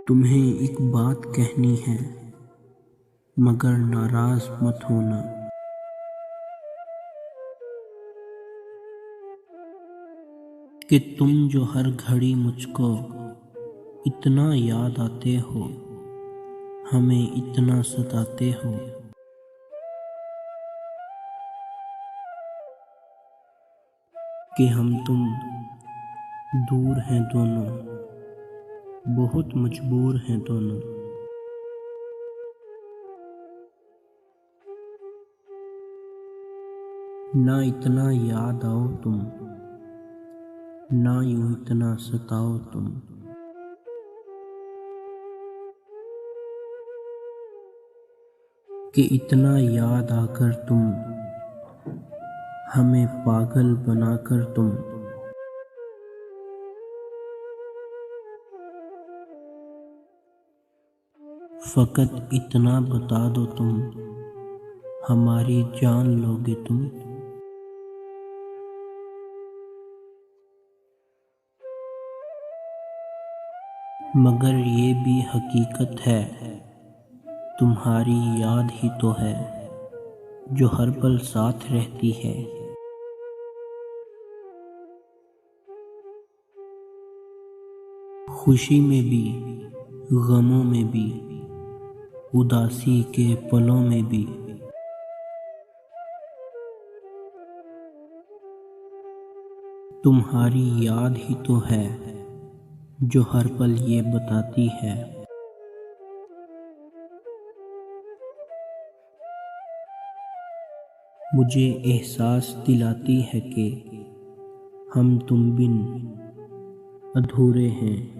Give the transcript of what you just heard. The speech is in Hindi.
तुम्हें एक बात कहनी है, मगर नाराज मत होना। कि तुम जो हर घड़ी मुझको इतना याद आते हो, हमें इतना सताते हो। कि हम तुम दूर हैं दोनों, बहुत मजबूर हैं दोनों। ना इतना याद आओ तुम, ना यूं इतना सताओ तुम। कि इतना याद आकर तुम हमें पागल बनाकर तुम फकत इतना बता दो तुम, हमारी जान लोगे तुम। मगर ये भी हकीकत है, तुम्हारी याद ही तो है जो हर पल साथ रहती है। खुशी में भी, गमों में भी, उदासी के पलों में भी। तुम्हारी याद ही तो है जो हर पल ये बताती है। मुझे एहसास दिलाती है कि हम तुम बिन अधूरे हैं।